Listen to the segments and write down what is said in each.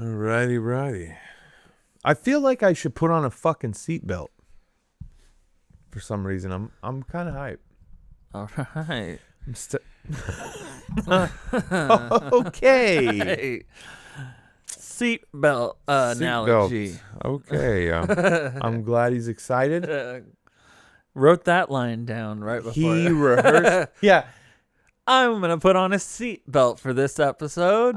Righty. I feel like I should put on a fucking seatbelt. For some reason, I'm kind of hype. All right. Okay. Seatbelt analogy. Okay. I'm glad he's excited. Wrote that line down right before. He rehearsed. Yeah. I'm going to put on a seatbelt for this episode.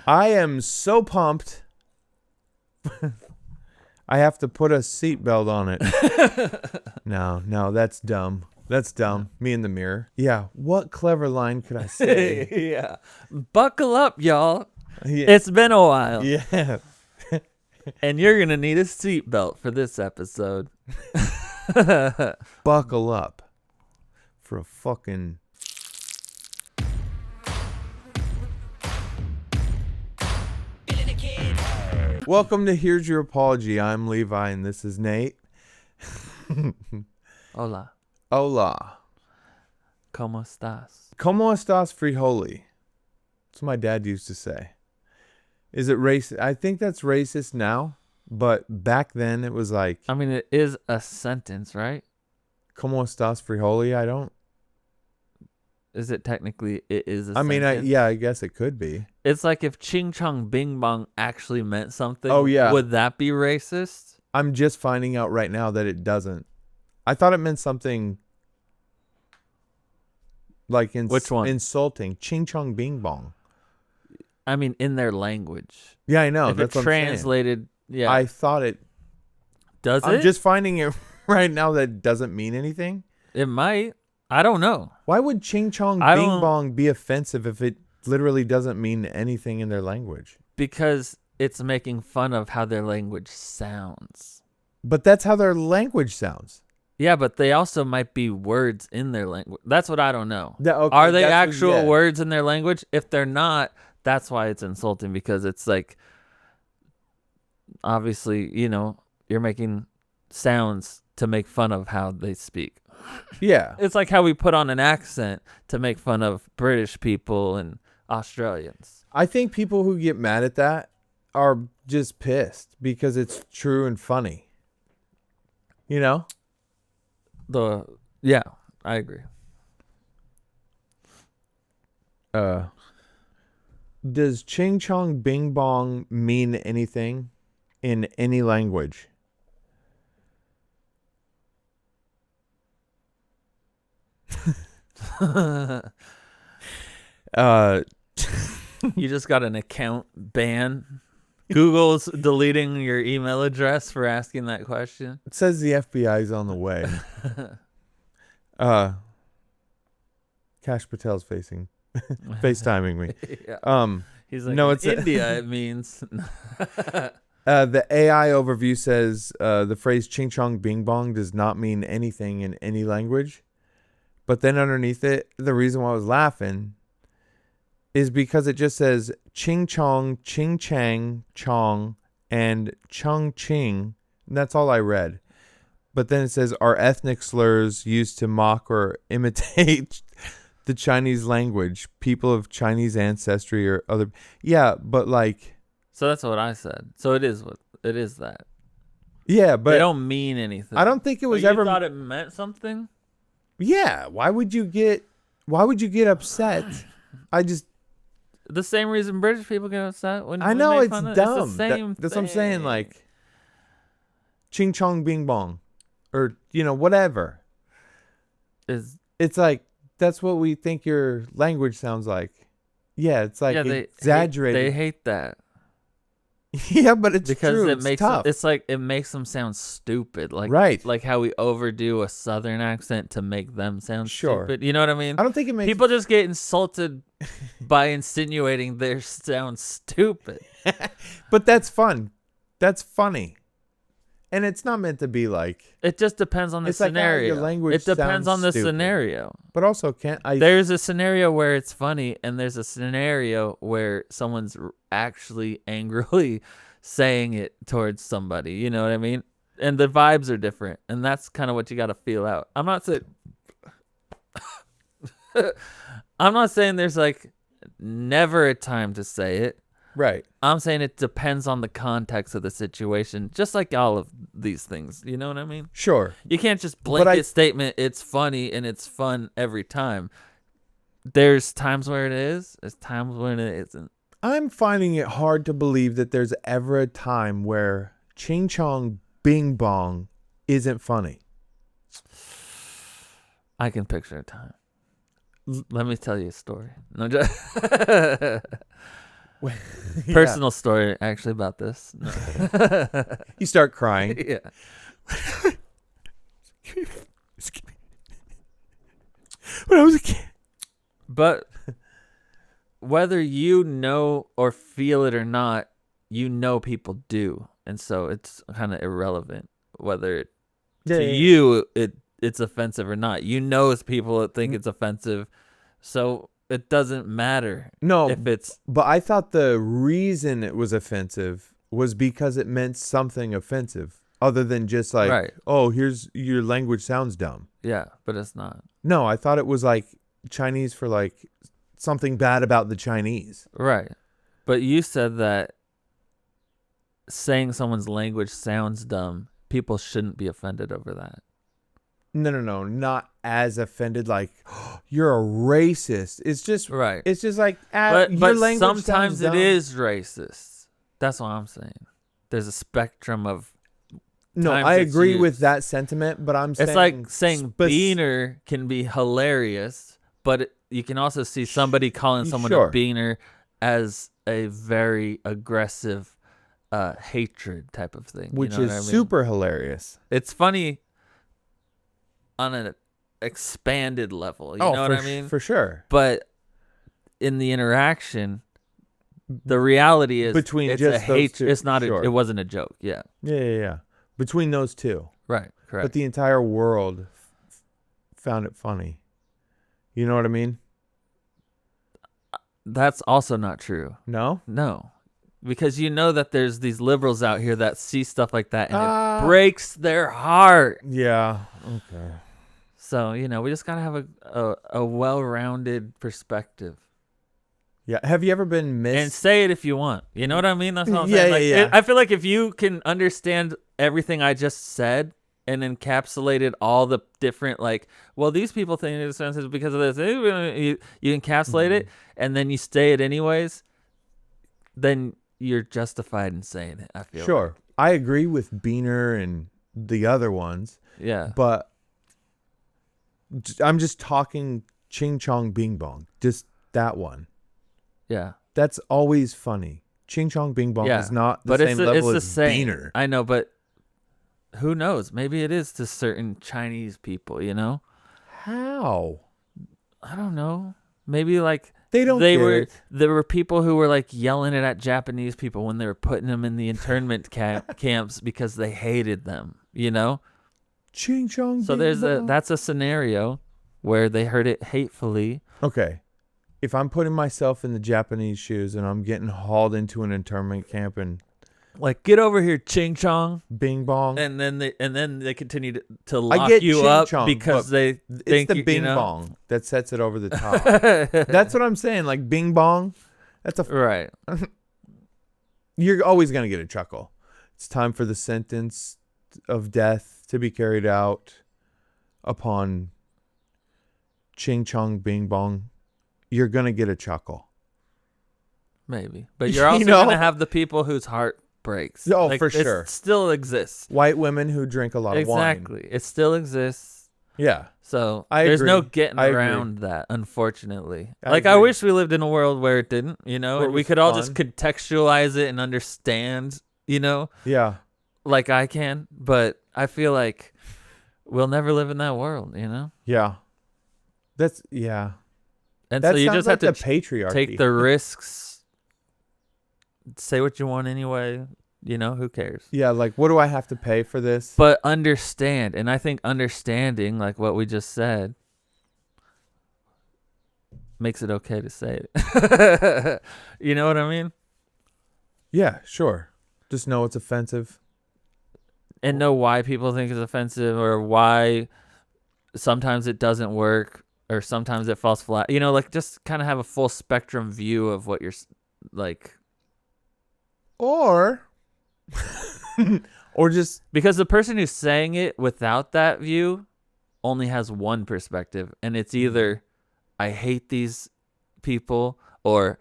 I am so pumped. I have to put a seatbelt on it. No, that's dumb. That's dumb. Me in the mirror. Yeah. What clever line could I say? Yeah. Buckle up, y'all. Yeah. It's been a while. Yeah. And you're going to need a seatbelt for this episode. Buckle up for a fucking... Welcome to Here's Your Apology. I'm Levi and this is Nate. Hola. Hola. ¿Cómo estás? ¿Cómo estás, frijoli? That's what my dad used to say. Is it racist? I think that's racist now, but back then it was like... I mean, it is a sentence, right? ¿Cómo estás, frijoli? I don't... Is it technically, it is a I mean, sentence? I guess it could be. It's like if ching chong bing bong actually meant something. Oh, yeah. Would that be racist? I'm just finding out right now that it doesn't. I thought it meant something like Which one? Insulting. Ching chong bing bong. I mean, in their language. Yeah, I know. If That's it what translated, yeah. I thought it. Does it? I'm just finding it right now that it doesn't mean anything. It might. I don't know. Why would ching chong bing bong be offensive if it literally doesn't mean anything in their language? Because it's making fun of how their language sounds. But that's how their language sounds. Yeah, but they also might be words in their language. That's what I don't know. Okay, are they actual words in their language? If they're not, that's why it's insulting, because it's like, obviously, you're making sounds to make fun of how they speak. Yeah. It's like how we put on an accent to make fun of British people and Australians. I think people who get mad at that are just pissed because it's true and funny. You know? Yeah, I agree. Does ching chong bing bong mean anything in any language? You just got an account ban. Google's deleting your email address for asking that question. It says the FBI's on the way. Cash Patel's FaceTiming me. Yeah. He's like, no, in it's India it means. The AI overview says the phrase ching chong bing bong does not mean anything in any language. But then underneath it, the reason why I was laughing is because it just says ching chong, ching chang, chong, and chung ching. And that's all I read. But then it says are ethnic slurs used to mock or imitate the Chinese language, people of Chinese ancestry or other. Yeah, but like. So that's what I said. So it is that. Yeah, but they don't mean anything. I don't think it was but ever. You thought it meant something? Yeah. Why would you get upset? The same reason British people get upset when I know we make it's fun of, dumb. It's the same that's what I'm saying. thing. Like, ching chong bing bong, or whatever. It's like that's what we think your language sounds like. Yeah, it's like exaggerated. They hate that. Yeah, but it's because true. It makes tough. It's like it makes them sound stupid. Like right. Like how we overdo a Southern accent to make them sound sure. stupid. You know what I mean? I don't think it makes people just get insulted by insinuating they sound stupid. But that's fun. That's funny. And it's not meant to be like. It just depends on the scenario. Like your language it depends on the stupid. scenario. But also, there's a scenario where it's funny, and there's a scenario where someone's actually angrily saying it towards somebody. You know what I mean? And the vibes are different, and that's kind of what you got to feel out. I'm not saying. I'm not saying there's like never a time to say it, Right. I'm saying it depends on the context of the situation, just like all of these things. You know what I mean? Sure. You can't just blanket statement, it's funny and it's fun every time. There's times where it is, there's times when it isn't. I'm finding it hard to believe that there's ever a time where Ching Chong Bing Bong isn't funny. I can picture a time. Let me tell you a story. No, just personal story actually about this. No. You start crying. Yeah. When I was a kid. But whether you know or feel it or not, you know people do. And so it's kind of irrelevant whether you it's offensive or not. You know it's people that think it's offensive. So it doesn't matter. No, if it's. But I thought the reason it was offensive was because it meant something offensive other than just like, right. Oh, here's your language sounds dumb. Yeah, but it's not. No, I thought it was like Chinese for like something bad about the Chinese. Right. But you said that saying someone's language sounds dumb, people shouldn't be offended over that. No, not as offended. Like, oh, you're a racist. It's just right. It's just like, but your language sometimes it is racist. That's what I'm saying. There's a spectrum of. No, I agree with that sentiment, but I'm saying it's like saying beaner can be hilarious, but you can also see somebody calling someone a beaner as a very aggressive hatred type of thing, which is super hilarious. It's funny on an expanded level, you know what I mean? For sure. But in the interaction, the reality is between it's just a those two. It's not. It wasn't a joke. Yeah. Yeah. Between those two. Right. Correct. But the entire world found it funny. You know what I mean? That's also not true. No? No. Because you know that there's these liberals out here that see stuff like that and it breaks their heart. Yeah. Okay. So, we just got to have a well-rounded perspective. Yeah. Have you ever been And say it if you want. You know what I mean? That's what I'm saying. Like, yeah. I feel like if you can understand everything I just said and encapsulated all the different, these people think it's offensive because of this. You encapsulate it and then you say it anyways, then you're justified in saying it, I feel. Sure. I agree with Beaner and the other ones. Yeah. But I'm just talking Ching Chong Bing Bong. Just that one. Yeah. That's always funny. Ching Chong Bing Bong is not the same level as Beaner. I know, but who knows? Maybe it is to certain Chinese people, How? I don't know. Maybe there were people who were yelling it at Japanese people when they were putting them in the internment camps because they hated them, Ching Chong. So that's a scenario where they heard it hatefully. Okay. If I'm putting myself in the Japanese shoes and I'm getting hauled into an internment camp and get over here, Ching Chong, Bing Bong, and then they continue to lock you Ching up Chong, because they think it's the Bing Bong that sets it over the top. That's what I'm saying. Like Bing Bong, that's right. You're always gonna get a chuckle. It's time for the sentence of death to be carried out upon Ching Chong Bing Bong. You're going to get a chuckle. Maybe. But you're also going to have the people whose heart breaks. Oh, for sure. It still exists. White women who drink a lot of wine. Exactly. It still exists. Yeah. So there's no getting around that, unfortunately. I wish we lived in a world where it didn't, we could all just contextualize it and understand, Yeah. Like I can. But I feel like we'll never live in that world, Yeah. Yeah. And so you just have to patriarchy. Take the risks, say what you want anyway, who cares? Yeah, what do I have to pay for this? But understand, and I think understanding, like what we just said, makes it okay to say it. You know what I mean? Yeah, sure. Just know it's offensive. And know why people think it's offensive or why sometimes it doesn't work. Or sometimes it falls flat, just kind of have a full spectrum view of what you're Or or just Because the person who's saying it without that view only has one perspective, and it's either I hate these people, or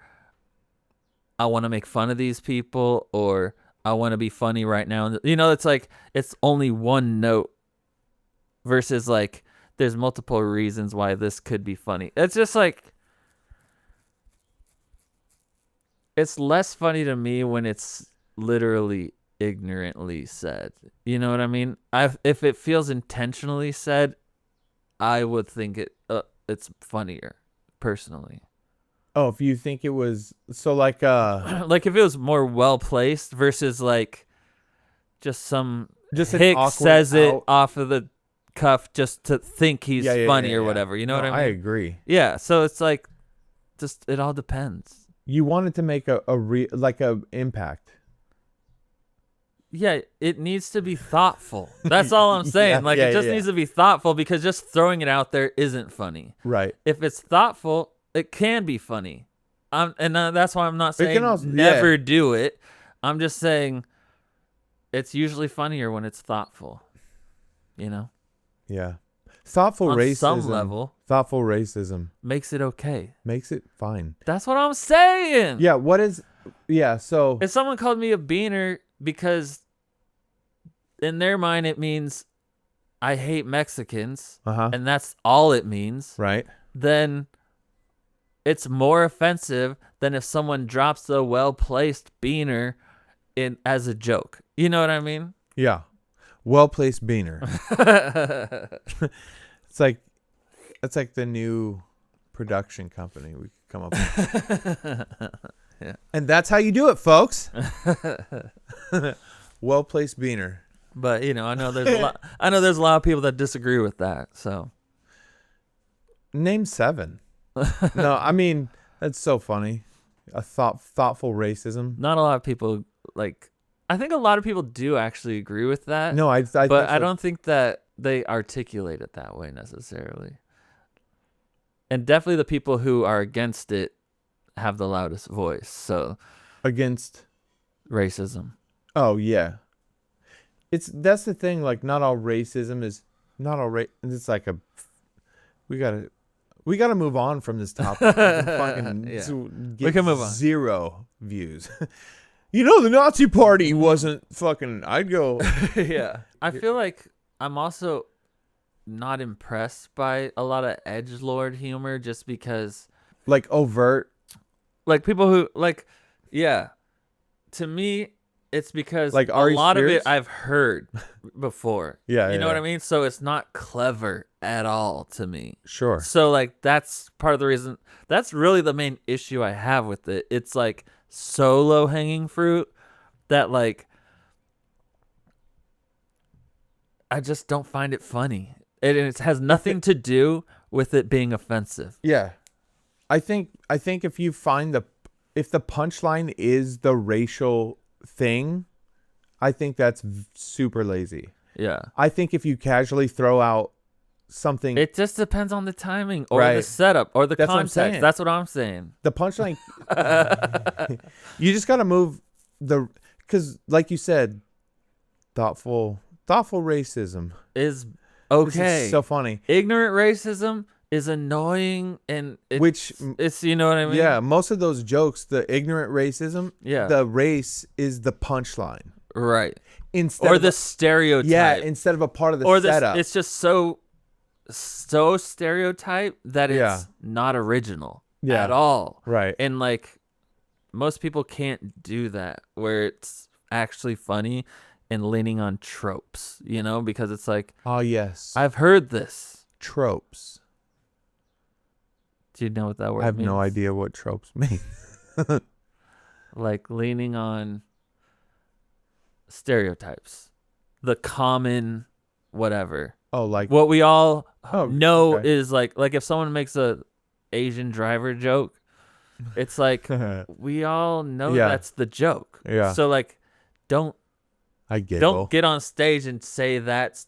I want to make fun of these people, or I want to be funny right now. You know, it's like it's only one note versus like there's multiple reasons why this could be funny. It's just like it's less funny to me when it's literally ignorantly said. You know what I mean? If it feels intentionally said, I would think it's funnier personally. oh, if you think it was so like Like if it was more well placed versus like just some just an hick awkward says it out- off of the cuff just to think he's Yeah, funny yeah, or yeah. whatever. You know No, what I mean? I agree. Yeah. So it's like just it all depends. You wanted to make a impact. Yeah, it needs to be thoughtful. That's all I'm saying. Yeah, Like yeah, it just yeah. needs to be thoughtful, because just throwing it out there isn't funny. Right. If it's thoughtful, it can be funny. That's why I'm not It saying can also- never do it. I'm just saying it's usually funnier when it's thoughtful. You know, Yeah. Thoughtful on racism. some level, Thoughtful racism makes it okay. makes it fine. That's what I'm saying. Yeah, what is yeah, so If someone called me a beaner because in their mind it means I hate Mexicans, uh-huh. and that's all it means, Right. then it's more offensive than if someone drops the well-placed beaner in as a joke. You know what I mean? Yeah. Well-placed beaner. It's like the new production company we could come up with. Yeah. And that's how you do it, folks. Well-placed beaner. But you know, I know there's a lot of people that disagree with that. So Name 7. No, I mean, that's so funny. A thoughtful racism. not a lot of people like. I think a lot of people do actually agree with that. No, I but think I so. don't think that they articulate it that way necessarily. And definitely the people who are against it have the loudest voice. So Against racism. Oh yeah. That's the thing, like not all racism is not all it's like we gotta move on from this topic. Fucking Yeah. We can move on. 0 views. You know, the Nazi party wasn't fucking I'd go Yeah. I feel like I'm also not impressed by a lot of edgelord humor, just because like overt. like people who like, yeah, to me it's because Like a Ari lot of Spears? it I've heard before. Yeah, You know yeah. what I mean? So it's not clever at all to me. Sure. So like that's part of the reason. That's really the main issue I have with it. It's like so low hanging fruit that like I just don't find it funny. It has nothing to do with it being offensive. Yeah. I think if you find if the punchline is the racial thing, I think that's super lazy. Yeah. I think if you casually throw out something, It just depends on the timing or the Right. setup or the That's what I'm context. saying. That's what I'm saying. the punchline, you just got to move because like you said, thoughtful racism. Is This okay. is so funny. Ignorant racism is annoying, and it's you know what I mean? Yeah, most of those jokes, the ignorant racism, Yeah. the race is the punchline. Right. Instead Or of the stereotype. yeah, instead of a part of the or setup. it's just so stereotype that it's Yeah. not original Yeah. at all. Right. And like most people can't do that where it's actually funny and leaning on tropes, you know, because it's like Oh yes. I've heard this. Tropes. Do you know what that word I have means? no idea what tropes mean. Like leaning on stereotypes. The common whatever. Oh, like What we all Oh, know okay. is like if someone makes a Asian driver joke, it's like we all know Yeah. that's the joke. Yeah. So like don't I giggle. get on stage and say that's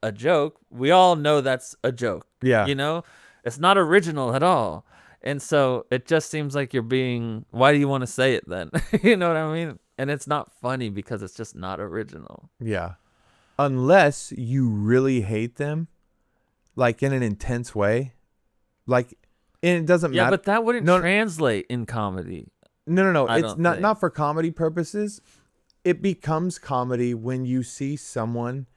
a joke. We all know that's a joke. Yeah. You know? It's not original at all. And so it just seems like you're being why do you want to say it then? You know what I mean? and it's not funny because it's just not original. Yeah. Unless you really hate them, like in an intense way, like, and it doesn't Yeah, matter. but that wouldn't No, translate in comedy. no. I It's don't not think. not for comedy purposes. It becomes comedy when you see someone.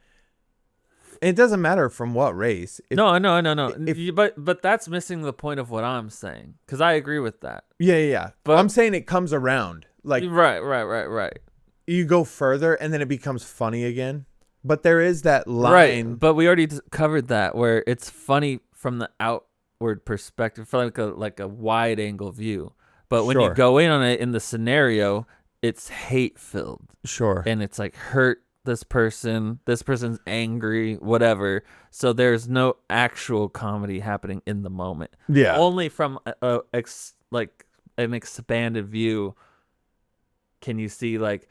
It doesn't matter from what race. No. if- But that's missing the point of what I'm saying, because I agree with that. Yeah. But I'm saying it comes around. Like right. you go further and then it becomes funny again. But there is that line. Right, but we already covered that, where it's funny from the outward perspective, for like a wide angle view. But when you Sure. go in on it in the scenario, it's hate filled, Sure. and it's like hurt this person's angry, whatever. So there's no actual comedy happening in the moment. Yeah. Only from like an expanded view can you see, like,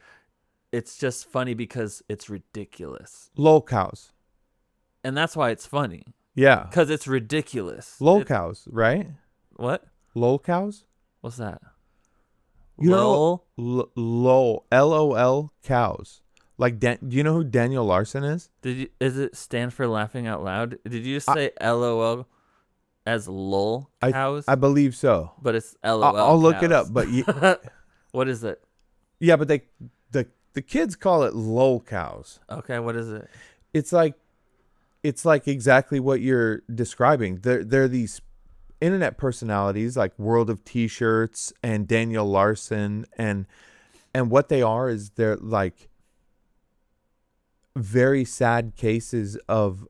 it's just funny because it's ridiculous. Lol cows. And that's why it's funny, Yeah. because it's ridiculous. Lol cows, right? What? Lol cows? What's that? You know- Lol? Lol. LOL cows. Like, do you know who Daniel Larson is? Is it stand for laughing out loud? Did you just say LOL as lol cows? I believe so. But it's LOL. I'll look it cows. up. But What is it? yeah, but the kids call it lol cows. Okay, what is it? It's like exactly what you're describing. They're these internet personalities like World of T-shirts and Daniel Larson, and what they are is they're like very sad cases of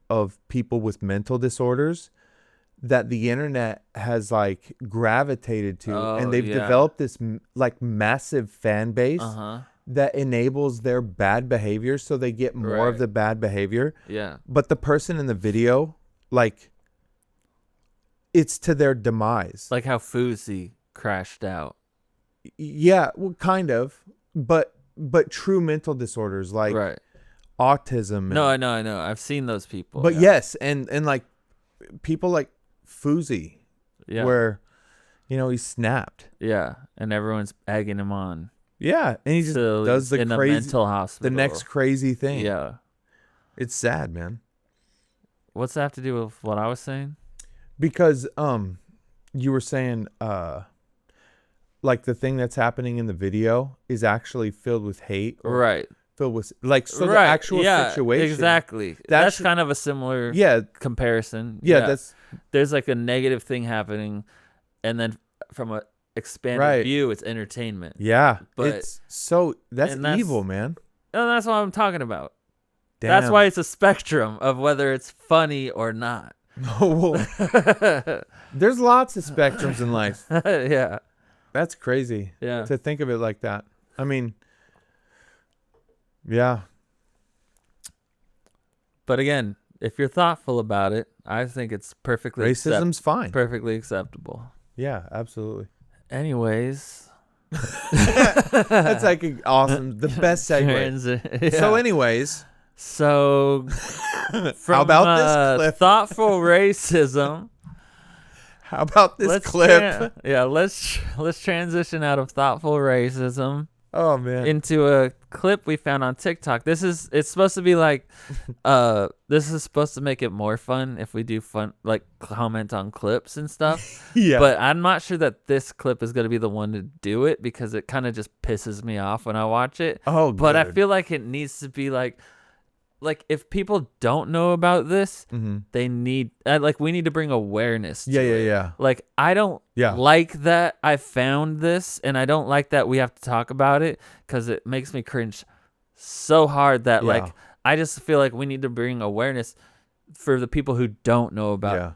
people with mental disorders that the internet has like gravitated to, and they've developed this like massive fan base that enables their bad behavior, so they get more of the bad behavior. Yeah. But the person in the video, like, it's to their demise. Like how Fousey crashed out. Yeah, well, kind of, but true mental disorders like Right. autism. No, I know. I've seen those people. But yes, and like people like Fousey, yeah. where he snapped. Yeah, and everyone's egging him on. Yeah, and he just So does the in a crazy, mental hospital. the next crazy thing. Yeah. It's sad, man. What's that have to do with what I was saying? Because you were saying like the thing that's happening in the video is actually filled with hate, or Right. filled with the actual situation. Exactly. That's kind of a similar comparison. Yeah, there's like a negative thing happening, and then from a expanded view, it's entertainment. Yeah, but that's evil, man. And that's what I'm talking about. Damn. That's why it's a spectrum of whether it's funny or not. There's lots of spectrums in life. Yeah. That's crazy. Yeah. To think of it like that. I mean, yeah. But again, if you're thoughtful about it, I think it's perfectly racism's fine. Perfectly acceptable. Yeah, absolutely. Anyways. That's like awesome. The best segue. Yeah. So anyways. So from how about this clip? Thoughtful racism. How about this clip? Let's transition out of thoughtful racism. Oh man. Into a clip we found on TikTok. It's supposed to be like this is supposed to make it more fun if we do fun, like, comment on clips and stuff. Yeah. But I'm not sure that this clip is going to be the one to do it, because it kind of just pisses me off when I watch it. Oh, but I good. feel like it needs to be like if people don't know about this, they need we need to bring awareness to it. Yeah. Like, I don't like that I found this, and I don't like that we have to talk about it, because it makes me cringe so hard that like I just feel like we need to bring awareness for the people who don't know about it.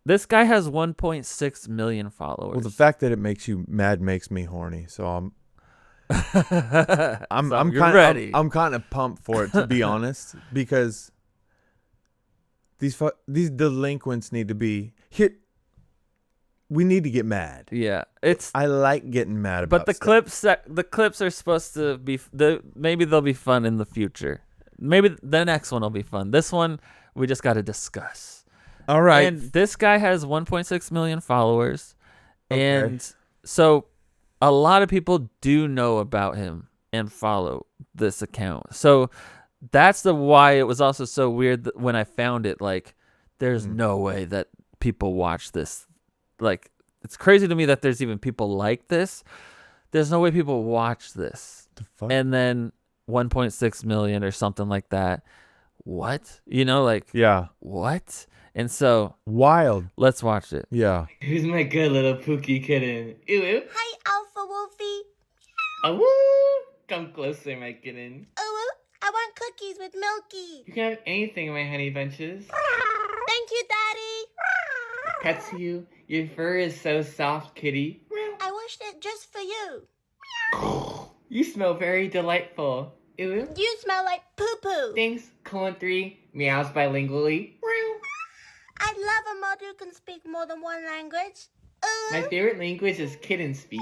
This guy has 1.6 million followers. Well, the fact that it makes you mad makes me horny. So I'm I'm kind of pumped for it, to be honest, because these delinquents need to be here. We need to get mad. Yeah, I like getting mad about. But the clips are supposed to be maybe they'll be fun in the future. Maybe the next one will be fun. This one we just got to discuss. All right. And this guy has 1.6 million followers, and so a lot of people do know about him. and follow this account. So that's why it was also so weird that when I found it, like, there's no way that people watch this. Like, it's crazy to me that there's even people like this. There's no way people watch this. The fuck? And then 1.6 million or something like that. What? You know, like, Yeah. what? And so, Wild. let's watch it. Yeah. Who's my good little Pookie kitten? Ew, ew. Hi, Alpha Wolfie. Oh, woo! Come closer, my kitten. Oh, I want cookies with Milky. You can have anything, my honey bunches. Thank you, Daddy. Pets you. Your fur is so soft, kitty. I washed it just for you. You smell very delightful. Ew, ew. You smell like poo-poo. Thanks, colon 3, meows bilingually. I love a mother who can speak more than one language. My favorite language is kitten speak.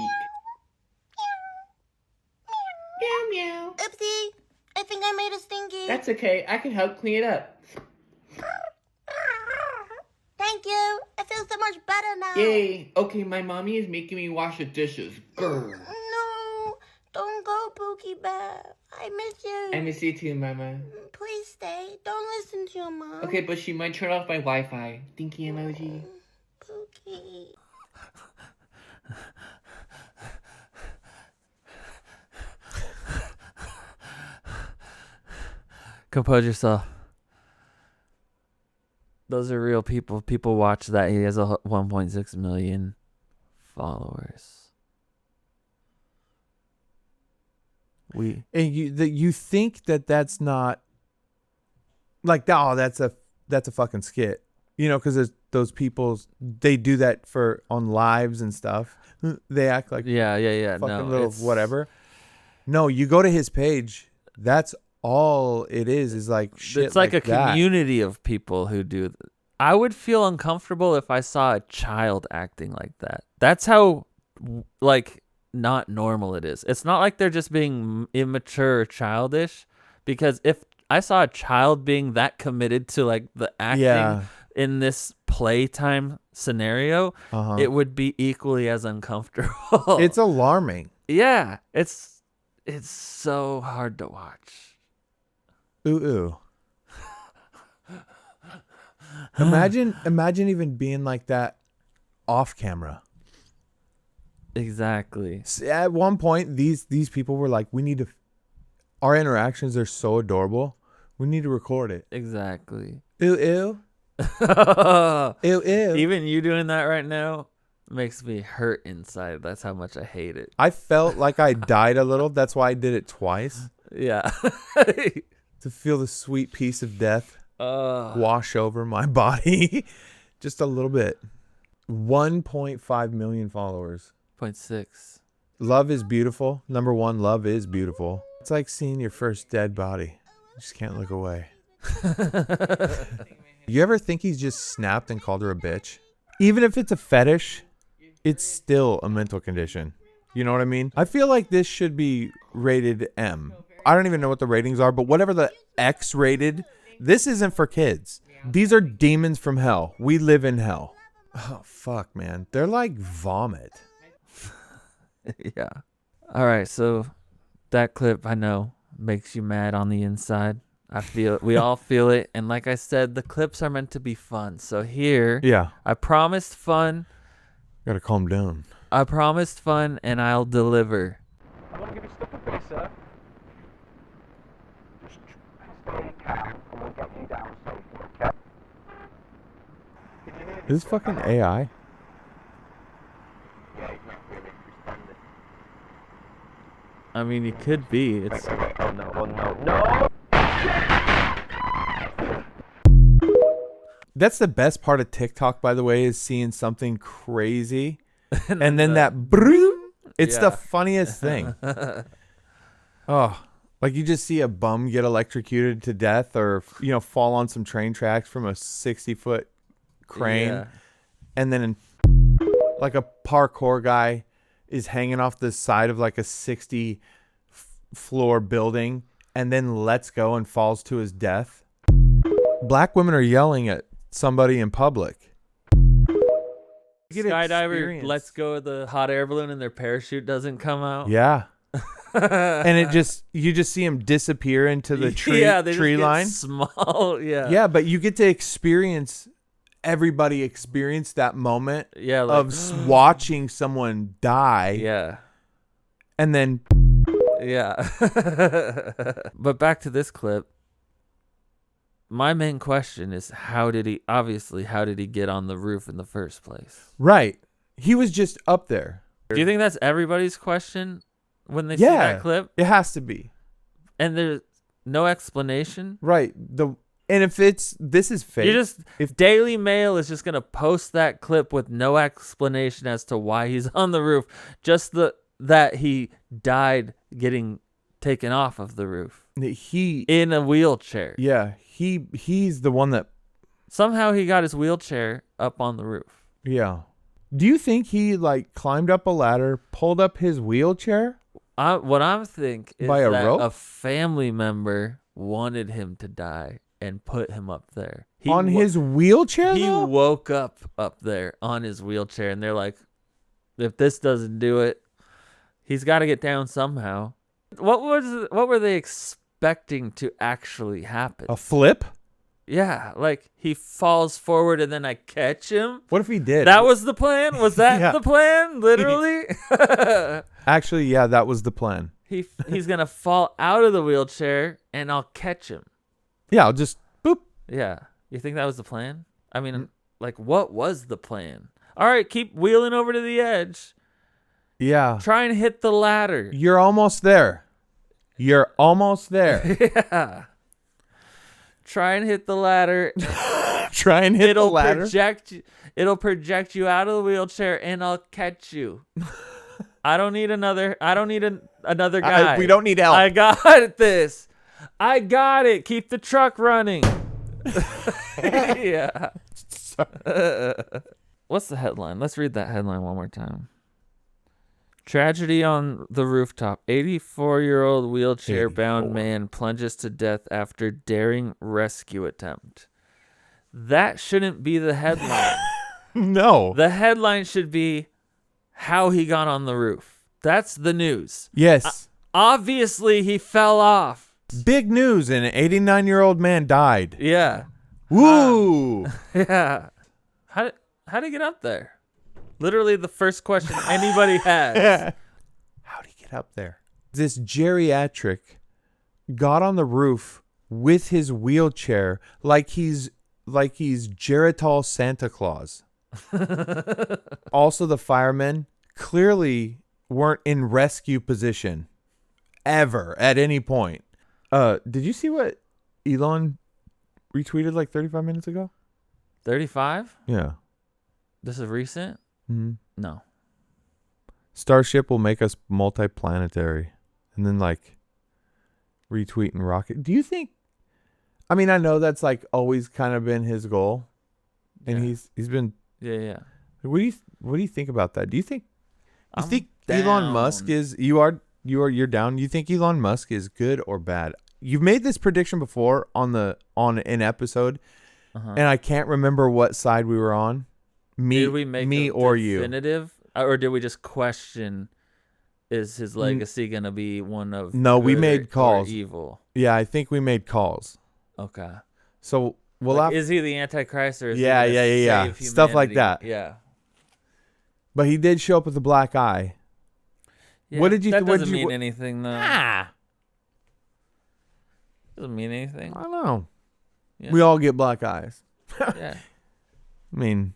Meow, meow. Oopsie. I think I made a stinky. That's okay, I can help clean it up. Thank you. I feel so much better now. Yay! Okay, my mommy is making me wash the dishes. Grr. No, don't go, Pookie Bear. I miss you. I miss you too, mama. Please stay. Don't listen to your mom. Okay, but she might turn off my Wi-Fi. Thinky emoji. Pookie. Compose yourself. Those are real people. People watch that. He has 1.6 million followers. And you think that's not like, oh, that's a fucking skit, you know, because those people, they do that on lives and stuff. They act like Yeah. fucking No, little whatever. No, you go to his page. That's all it is like shit. It's like a that. community of people who do. I would feel uncomfortable if I saw a child acting like that. That's how, like, not normal it is. It's not like they're just being immature or childish, because if I saw a child being that committed to, like, the acting in this playtime scenario, it would be equally as uncomfortable. It's alarming. Yeah, it's so hard to watch. Ooh. Imagine even being like that off camera. Exactly. At one point, these people were like, our interactions are so adorable. We need to record it. Exactly. Ew. Ew. Even you doing that right now makes me hurt inside. That's how much I hate it. I felt like I died a little. That's why I did it twice. Yeah. To feel the sweet peace of death wash over my body. Just a little bit. 1.5 million followers. 0.6. Love is beautiful. Number one, love is beautiful. It's like seeing your first dead body. You just can't look away. You ever think he's just snapped and called her a bitch? Even if it's a fetish, it's still a mental condition. You know what I mean? I feel like this should be rated M. I don't even know what the ratings are, but whatever the X rated, this isn't for kids. These are demons from hell. We live in hell. Oh, fuck, man. They're like vomit. Yeah. All right. So that clip, I know, makes you mad on the inside. I feel it. We all feel it. And like I said, the clips are meant to be fun. So here, I promised fun. Gotta calm down. I promised fun, and I'll deliver. I'm gonna give you stuff to face, sir. Just stay calm. I'm gonna get you down safely, okay? Is this fucking AI? Yeah, he's not really responding. I mean, it could be. It's. Oh no. That's the best part of TikTok, by the way, is seeing something crazy. And then that broom. It's the funniest thing. Oh, like you just see a bum get electrocuted to death, or, you know, fall on some train tracks from a 60-foot crane. Yeah. And then like a parkour guy is hanging off the side of like a 60-floor building and then lets go and falls to his death. Black women are yelling at somebody in public. Skydiver lets go of the hot air balloon and their parachute doesn't come out. Yeah. and you just see him disappear into the tree they tree just get line. small. Yeah, but you get to experience that moment of watching someone die. Yeah. And then Yeah. But back to this clip. My main question is how did he get on the roof in the first place? right. He was just up there. Do you think that's everybody's question when they see that clip? It has to be. And there's no explanation? Right. And if this is fake. If Daily Mail is just gonna post that clip with no explanation as to why he's on the roof, just that he died getting taken off of the roof. He in a wheelchair. Yeah, he's the one that somehow he got his wheelchair up on the roof. Yeah. Do you think he like climbed up a ladder, pulled up his wheelchair? What I'm thinking is By a that rope? a family member wanted him to die and put him up there. His wheelchair? He though? woke up there on his wheelchair, and they're like, if this doesn't do it, he's got to get down somehow. What were they expecting to actually happen? A flip? Yeah, like he falls forward and then I catch him. What if he did? That was the plan? Was that Yeah. the plan? Literally? Actually, yeah, that was the plan. He's going to fall out of the wheelchair and I'll catch him. Yeah, I'll just boop. Yeah. You think that was the plan? I mean, like, what was the plan? All right, keep wheeling over to the edge. Yeah. Try and hit the ladder. You're almost there. You're almost there. Yeah. Try and hit the ladder. Try and hit the ladder. It'll project you out of the wheelchair and I'll catch you. I don't need another guy. We don't need help. I got this. I got it. Keep the truck running. Yeah. What's the headline? Let's read that headline one more time. Tragedy on the rooftop. 84-year-old wheelchair-bound man plunges to death after daring rescue attempt. That shouldn't be the headline. No. The headline should be how he got on the roof. That's the news. Yes. Obviously, he fell off. Big news. An 89-year-old man died. Yeah. Woo. Yeah. How did he get up there? Literally the first question anybody has. How'd he get up there? This geriatric got on the roof with his wheelchair like he's Geritol Santa Claus. Also, the firemen clearly weren't in rescue position ever at any point. Did you see what Elon retweeted like 35 minutes ago? 35? Yeah. This is recent? Mm-hmm. No. Starship will make us multiplanetary. And then like retweet and rocket. Do you think, I mean, I know that's like always kind of been his goal. And he's been. Yeah. What do you think about that? Do you think Elon down. Musk is you're down? You think Elon Musk is good or bad? You've made this prediction before on an episode, and I can't remember what side we were on. Did we make me a or you? definitive, or did we just question? Is his legacy gonna be one of No, we good made calls. or evil? Yeah, I think we made calls. Okay. So we'll have, is he the Antichrist or is Yeah, he gonna yeah. save Stuff like humanity? that. Yeah. But he did show up with a black eye. Yeah, What did you? That what doesn't did you, mean anything though. Ah, Doesn't mean anything. I don't know. Yeah. We all get black eyes. Yeah. I mean,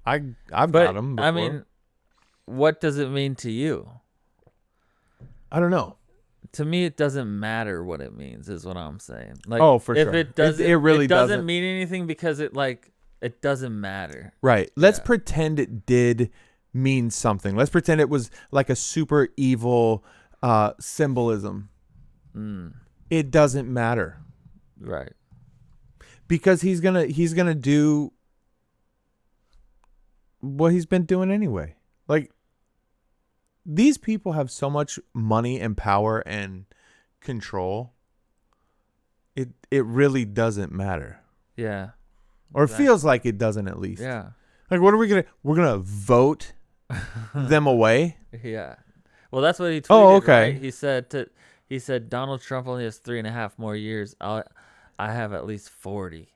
I've But got them before. I mean, what does it mean to you? I don't know. To me, it doesn't matter what it means. Is what I'm saying. Like, Oh, for if sure. it doesn't, It really doesn't doesn't. mean anything because it doesn't matter. Right. Let's Yeah. pretend it did mean something. Let's pretend it was like a super evil symbolism. It doesn't matter Right. because he's gonna do what he's been doing anyway. Like, these people have so much money and power and control. It really doesn't matter. Yeah. Or it Exactly. feels like it doesn't, at least. Yeah. Like, what are we gonna? We're gonna vote them away. Yeah. Well, that's what he tweeted. Oh, okay. Right? He said Donald Trump only has 3.5 more years. I have at least 40.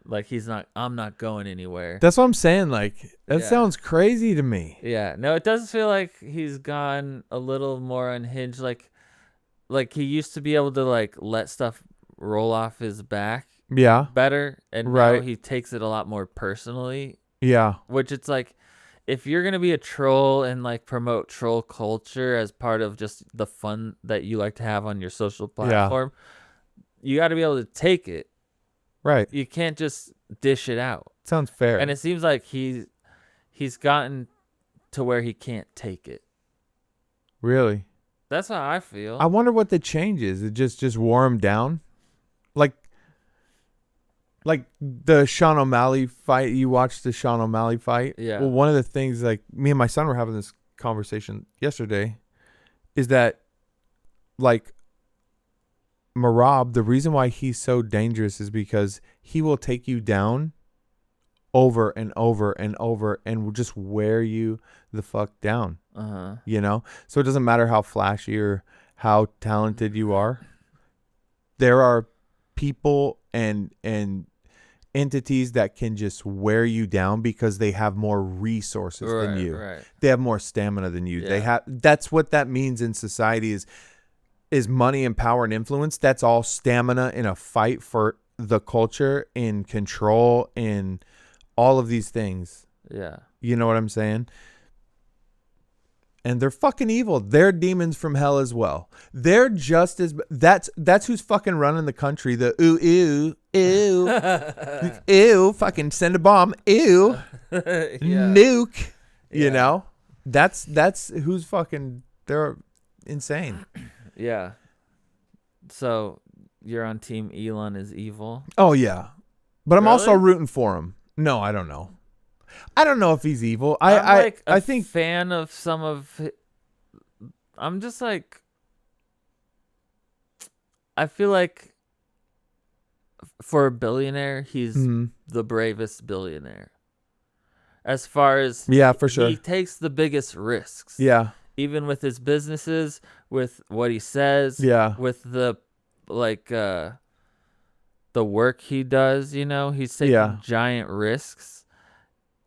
Like I'm not going anywhere. That's what I'm saying. Like that Yeah. sounds crazy to me. Yeah. No, it does feel like he's gone a little more unhinged. Like he used to be able to like let stuff roll off his back Yeah. better, and Right. now he takes it a lot more personally. Yeah. Which it's like, if you're gonna be a troll and like promote troll culture as part of just the fun that you like to have on your social platform, you got to be able to take it. Right. You can't just dish it out. Sounds fair. And it seems like he's gotten to where he can't take it. Really? That's how I feel. I wonder what the change is. It just wore him down? Like the Sean O'Malley fight. You watched the Sean O'Malley fight? Yeah. Well, one of the things, like, me and my son were having this conversation yesterday, is that, like, Marab, the reason why he's so dangerous is because he will take you down over and over and over and will just wear you the fuck down. Uh-huh. You know? So it doesn't matter how flashy or how talented you are. There are people and entities that can just wear you down because they have more resources than you. Right. They have more stamina than you. Yeah. That's what that means in society is money and power and influence. That's all stamina in a fight for the culture, in control, in all of these things. Yeah. You know what I'm saying? And they're fucking evil. They're demons from hell as well. They're just as that's who's fucking running the country. The ew, fucking send a bomb, ew, nuke. You know, that's who's fucking. They're insane. Yeah. So you're on team Elon is evil? Oh yeah, but I'm Really? also rooting for him. No, I don't know. I don't know if he's evil. I I think fan of some of. I'm just like. I feel like for a billionaire, he's the bravest billionaire. As far as yeah, for sure. he takes the biggest risks. Yeah, Even with his businesses, with what he says, yeah, with the the work he does, he's taking giant risks,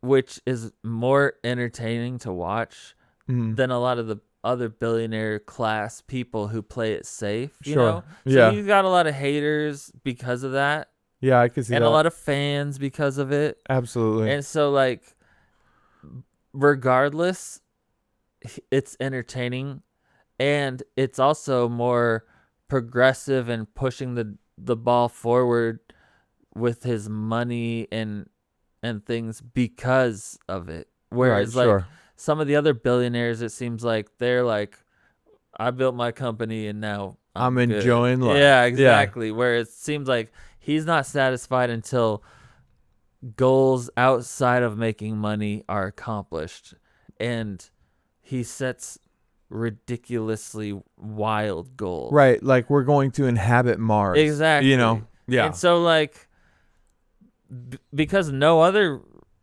which is more entertaining to watch than a lot of the other billionaire class people who play it safe. You know? So he's got a lot of haters because of that. Yeah, I can see that. And a lot of fans because of it. Absolutely. And so, like, regardless, it's entertaining, and it's also more progressive and pushing the ball forward with his money and things because of it. Whereas some of the other billionaires, it seems like they're like, I built my company and now I'm good. Enjoying life. Yeah, exactly. Where it seems like he's not satisfied until goals outside of making money are accomplished, and he sets ridiculously wild goals. Right, like we're going to inhabit Mars. Exactly. Yeah. And so, like, because no other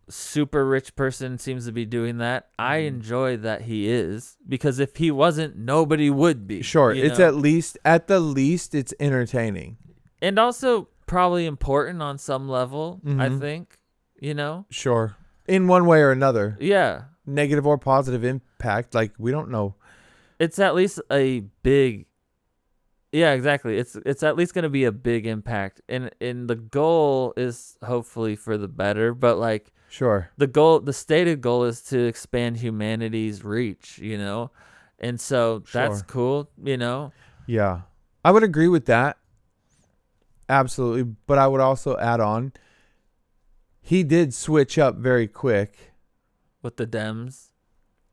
super rich person seems to be doing that, I enjoy that he is, because if he wasn't, nobody would be. Sure, it's know? at the least it's entertaining. And also probably important on some level, I think, Sure. In one way or another. Yeah. Negative or positive impact, like we don't know. It's at least a big. Yeah, exactly. It's at least going to be a big impact, and the goal is hopefully for the better. But like, sure, the stated goal is to expand humanity's reach, and so that's cool, Yeah, I would agree with that. Absolutely, but I would also add on. He did switch up very quick with the Dems.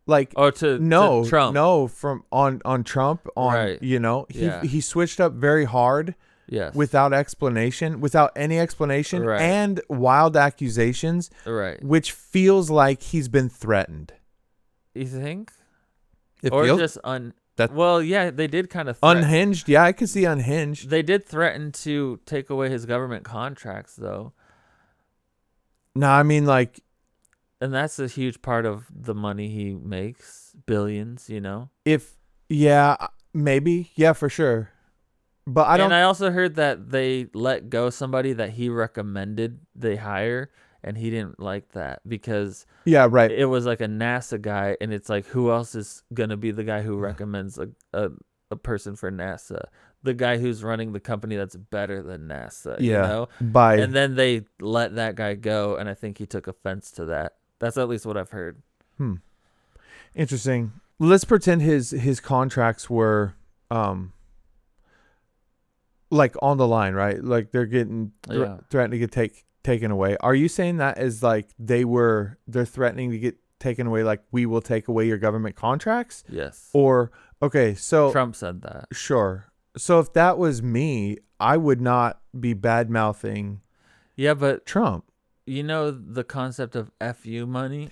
Like to Trump. No, from on Trump right. He switched up very hard. Yes. Without explanation, without any explanation, right. and wild accusations. Right. Which feels like he's been threatened. You think? It or feels just well, yeah, they did kind of unhinged. Yeah, I could see unhinged. They did threaten to take away his government contracts, though. No, I mean, like. And that's a huge part of the money he makes, billions, If Yeah, maybe. Yeah, for sure. But I don't. And I also heard that they let go somebody that he recommended they hire, and he didn't like that because Yeah, right. it was like a NASA guy, and it's like, who else is gonna be the guy who recommends a person for NASA? The guy who's running the company that's better than NASA, you Yeah. know? By And then they let that guy go, and I think he took offense to that. That's at least what I've heard. interesting. Let's pretend his contracts were like on the line, right? Like they're getting Yeah. threatening to get taken away. Are you saying that as like they're threatening to get taken away, like we will take away your government contracts? Yes. Or okay, so Trump said that. sure. So if that was me, I would not be bad mouthing Yeah, but Trump. you know the concept of FU money?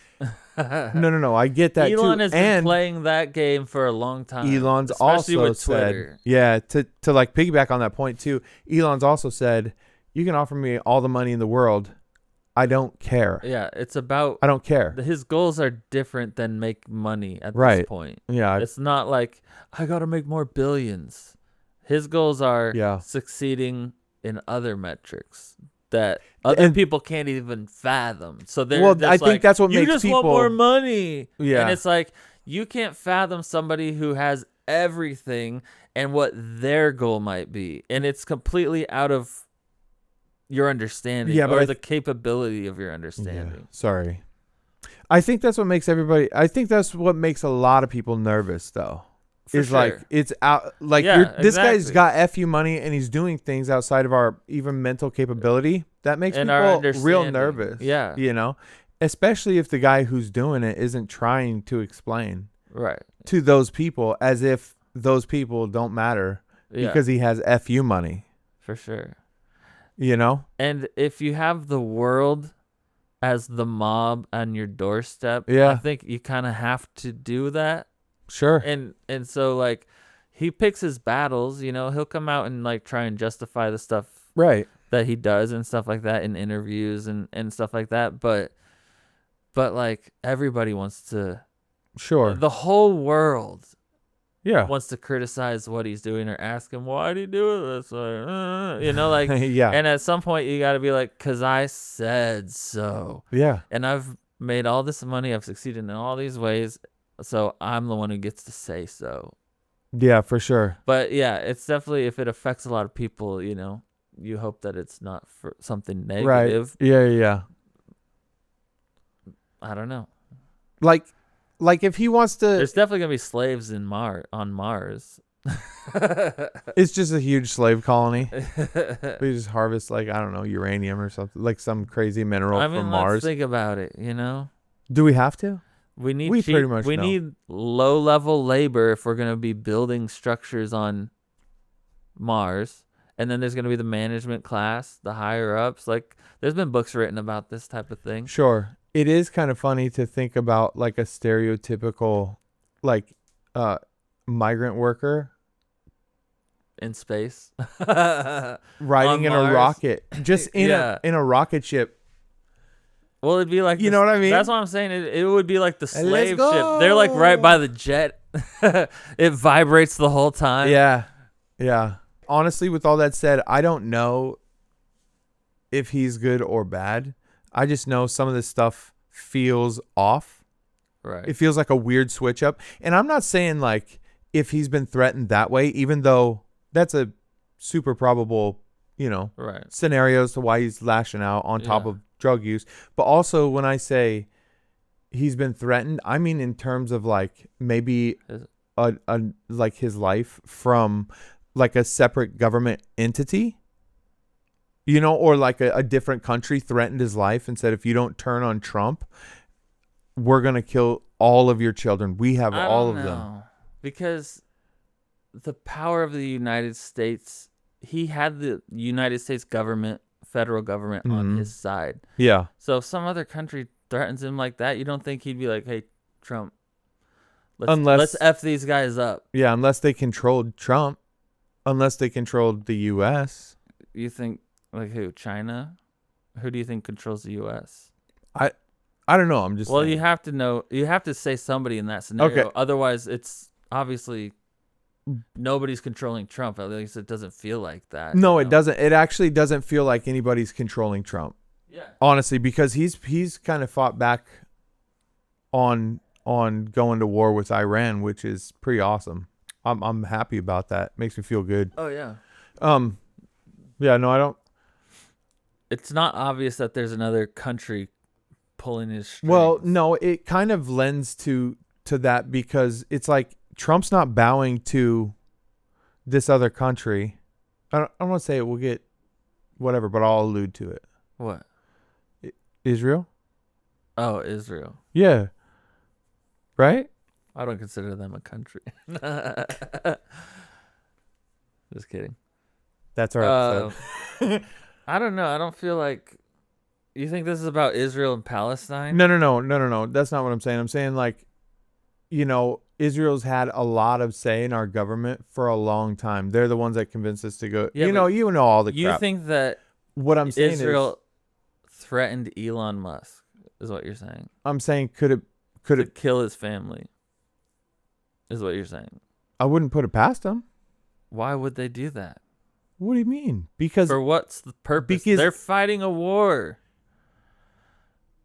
No. I get that Elon too. has been And playing that game for a long time. Elon's especially also with Twitter. said, yeah, to like piggyback on that point too. Elon's also said, you can offer me all the money in the world, I don't care. Yeah, it's about I don't care. his goals are different than make money at Right. this point. Yeah, It's not like I got to make more billions. His goals are Yeah. succeeding in other metrics that other And- people can't even fathom. So they're Well, just I think like, that's what you makes just people. want more money. Yeah. And it's like you can't fathom somebody who has everything and what their goal might be, and it's completely out of your understanding, Yeah, but or I the capability of your Yeah, understanding. sorry. I think that's what makes everybody. I think that's what makes a lot of people nervous, though. For is like sure. it's out. Like Yeah, this guy's exactly. got fu money and he's doing things outside of our even mental capability. That makes And our people real understanding. nervous. Yeah. you know, especially if the guy who's doing it isn't trying to explain Right. to those people as if those people don't matter Yeah. because he has fu money. For sure. You know. And if you have the world as the mob on your doorstep, Yeah. I think you kind of have to do that. Sure. And so like he picks his battles, you know, he'll come out and like try and justify the stuff Right. that he does and stuff like that in interviews and stuff like that, but like everybody wants to Sure. the whole world Yeah. wants to criticize what he's doing or ask him, why did he do it this way? You know, like, Yeah. and at some point you got to be like, because I said so. Yeah. And I've made all this money. I've succeeded in all these ways. So I'm the one who gets to say so. Yeah, for sure. But yeah, it's definitely, if it affects a lot of people, you know, you hope that it's not for something negative. Right. Yeah. I don't know. Like if he wants to, There's definitely going to be slaves on Mars. it's just a huge slave colony. We just harvest like, I don't know, uranium or something, like some crazy mineral I mean, from let's Mars. think about it, you know? Do we have to? We need We cheap, pretty much we know. need low level labor if we're going to be building structures on Mars. And then there's going to be the management class, the higher ups. Like there's been books written about this type of thing. Sure. It is kind of funny to think about like a stereotypical like migrant worker In space. riding in Mars. a rocket, just in Yeah. a rocket ship. Well, it'd be like You know what I mean? That's what I'm saying. It would be like the Let's slave ship. They're like right by the jet. It vibrates the whole time. Yeah. Honestly, with all that said, I don't know if he's good or bad. I just know some of this stuff feels off. Right. It feels like a weird switch up. And I'm not saying like if he's been threatened that way, even though that's a super probable, you know, Right. scenario as to why he's lashing out on top Yeah. of drug use. But also when I say he's been threatened, I mean in terms of like maybe Is- a like his life from like a separate government entity, you know, or like a different country threatened his life and said, if you don't turn on Trump, we're going to kill all of your children. We have I all don't of them. know. Because the power of the United States, he had the United States government, federal government on Mhm. his side. Yeah. So if some other country threatens him like that, you don't think he'd be like, hey, Trump, let's Unless- F these guys up. Yeah. Unless they controlled Trump, unless they controlled the U.S. You think, like who? China? Who do you think controls the U.S.? I don't know. I'm just Well, saying. you have to know. You have to say somebody in that scenario. Okay. Otherwise, it's obviously nobody's controlling Trump. At least it doesn't feel like that. No, you it know? doesn't. It actually doesn't feel like anybody's controlling Trump. Yeah. Honestly, because he's kind of fought back on going to war with Iran, which is pretty awesome. I'm happy about that. Makes me feel good. Oh yeah. Yeah, no, I don't. It's not obvious that there's another country pulling his strings. Well, no, it kind of lends to that because it's like Trump's not bowing to this other country. I don't want to say it. We'll get whatever, but I'll allude to it. What? Israel? Oh, Israel. Yeah. Right? I don't consider them a country. Just kidding. That's our episode. I don't know. I don't feel like. You think this is about Israel and Palestine? No. That's not what I'm saying. I'm saying like, Israel's had a lot of say in our government for a long time. They're the ones that convinced us to go. Yeah, you know all the You crap. think that What I'm saying Israel threatened Elon Musk? Is what you're saying? I'm saying could To it? kill his family? Is what you're saying? I wouldn't put it past them. Why would they do that? What do you mean? Because For what's the purpose? because- They're fighting a war.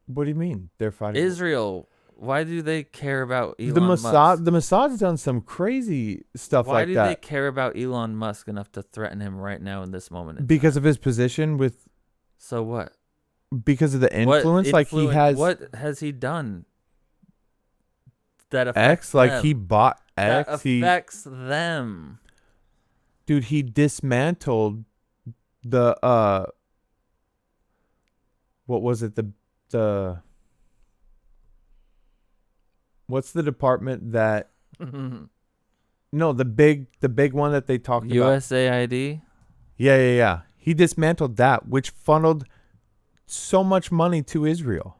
what do you mean they're fighting? Israel. Why do they care about Elon the Musk? Mossad. The Mossad's done some crazy stuff Why like do that they care about Elon Musk enough to threaten him right now in this moment? in because time? of his position with. So what? Because of the influence, like he has What has he done? That affects X, like them? he bought That X. affects them. Dude, he dismantled the what was it? The what's the department that no, the big one that they talked about. USAID. Yeah. He dismantled that, which funneled so much money to Israel.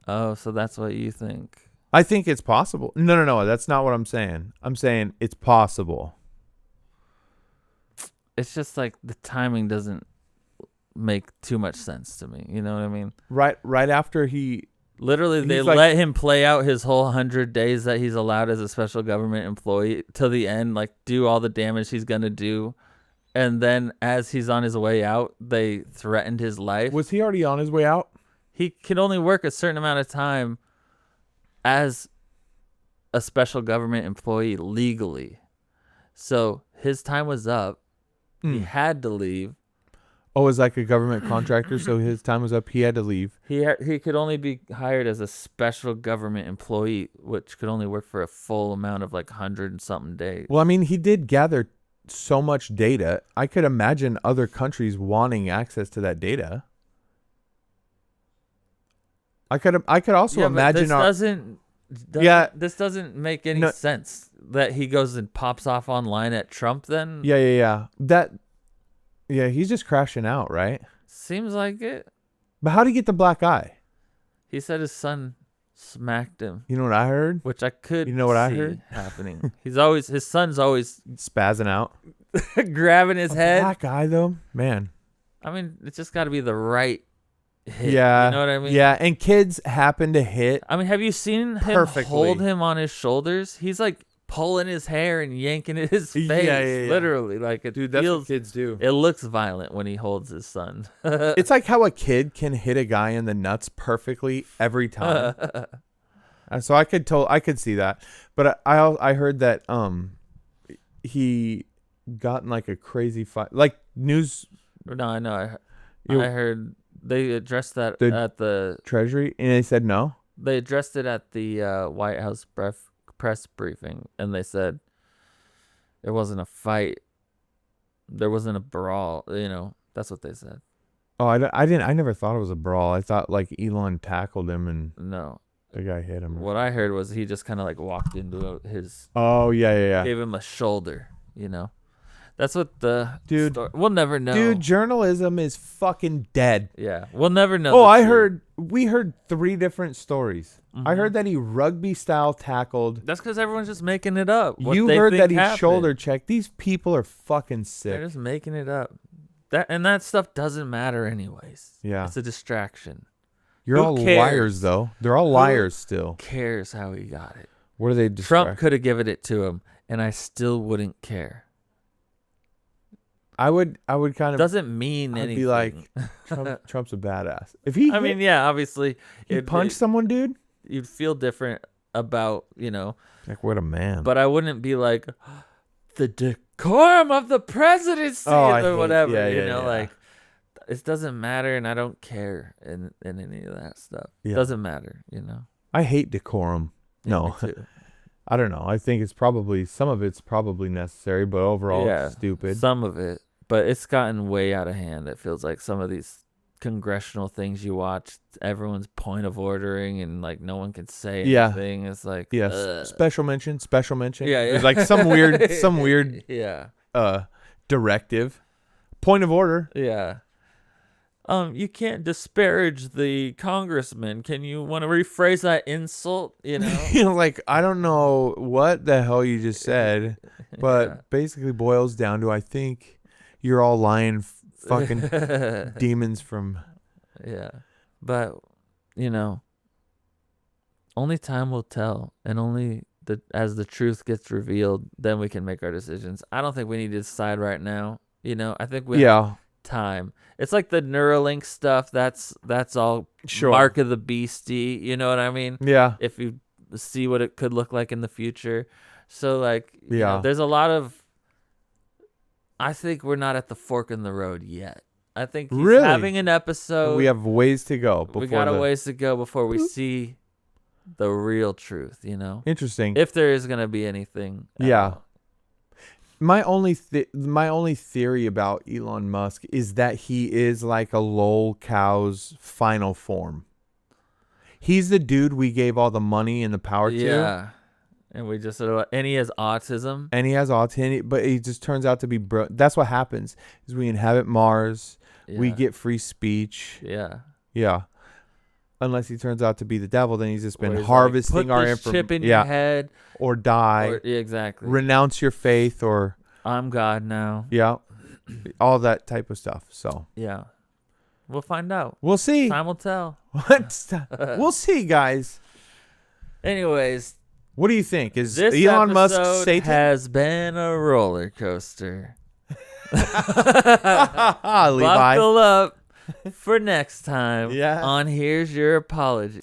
Oh, so that's what you think. I think it's possible. No, that's not what I'm saying. I'm saying it's possible. It's just like the timing doesn't make too much sense to me. You know what I mean? Right after he Literally, they He's like- let him play out his whole 100 days that he's allowed as a special government employee to the end, like do all the damage he's going to do. And then as he's on his way out, they threatened his life. was he already on his way out? He can only work a certain amount of time as a special government employee legally. So his time was up. He had to leave. Oh, was like a government contractor, so his time was up. He had to leave. He could only be hired as a special government employee, which could only work for a full amount of like 100 and something days. Well, I mean, he did gather so much data. I could imagine other countries wanting access to that data. I could also imagine This doesn't make any sense that he goes and pops off online at Trump then. Yeah. He's just crashing out, right? Seems like it. But how did he get the black eye? He said his son smacked him, You know what I heard? which I could You know what I see heard? happening. His son's always Spazzing out. grabbing his head. Black eye though, man. I mean, it's just got to be the right hit. Yeah, You know what I mean? Yeah, and kids happen to hit. I mean, have you seen him Perfectly. hold him on his shoulders? He's like pulling his hair and yanking at his face. Yeah. Literally, like it Dude, that's feels. what kids do. It looks violent when he holds his son. It's like how a kid can hit a guy in the nuts perfectly every time. So I could see that, but I heard that he got in like a crazy fight, like news. No, I know. You- I heard they addressed that The at the. Treasury, and they said no. They addressed it at the White House press briefing, and they said it wasn't a fight. There wasn't a brawl. You know, that's what they said. Oh, I never thought it was a brawl. I thought like Elon tackled him and No. the guy hit him. What I heard was he just kind of like walked into his. Oh yeah. Gave him a shoulder, you know. That's what the Dude. we'll never know. Dude, journalism is fucking dead. Yeah, we'll never know. Oh, the I truth. we heard 3 different stories. I heard that he rugby style tackled. That's because everyone's just making it up. What You they heard think that he happened. shoulder checked. These people are fucking They're sick. just making it up. That stuff doesn't matter anyways. Yeah. It's a distraction. You're Who all cares? liars though. They're all liars still. Cares how he got it. What are they Trump distract? could have given it to him and I still wouldn't care. I would kind of Doesn't mean I'd anything. be like, Trump's a badass. If he, I mean, yeah, obviously, he punched someone, dude. You'd feel different about, Like, what a man. but I wouldn't be like the decorum of the presidency or whatever. Like it doesn't matter, and I don't care in any of that stuff. Yeah. Doesn't matter, I hate decorum. Yeah, No. me too. I don't know. I think some of it's probably necessary, but overall it's stupid. Some of it, but it's gotten way out of hand. It feels like some of these congressional things you watch, everyone's point of ordering, and like no one can say anything. It's like special mention. Yeah. It's like some weird yeah directive. Point of order. yeah. You can't disparage the congressman. Can you want to rephrase that insult? Like, I don't know what the hell you just said, but basically boils down to, I think you're all lying fucking demons from. Yeah. But, only time will tell, and only as the truth gets revealed, then we can make our decisions. I don't think we need to decide right now. I think we have time. It's like the Neuralink stuff. That's all mark of the beastie. You know what I mean? Yeah. If you see what it could look like in the future. So like, there's a lot of. I think we're not at the fork in the road yet. I think he's having an episode. We have ways to go. We got a ways to go before we see the real truth. Interesting. If there is gonna be anything. Yeah. My only theory about Elon Musk is that he is like a lol cow's final form. He's the dude we gave all the money and the power to. Yeah. And we just and he has autism. And he has autism, but he just turns out to be that's what happens. Is we inhabit Mars, we get free speech. Yeah. Yeah. Unless he turns out to be the devil, then he's just been harvesting our information. Chip in your head, or die. Exactly. Renounce your faith, or I'm God now. Yeah, all that type of stuff. So yeah, we'll find out. We'll see. Time will tell. We'll see, guys. Anyways, what do you think? Is this Elon Musk Satan? Has been a roller coaster. Levi. Buckle up for next time Yeah. on Here's Your Apology.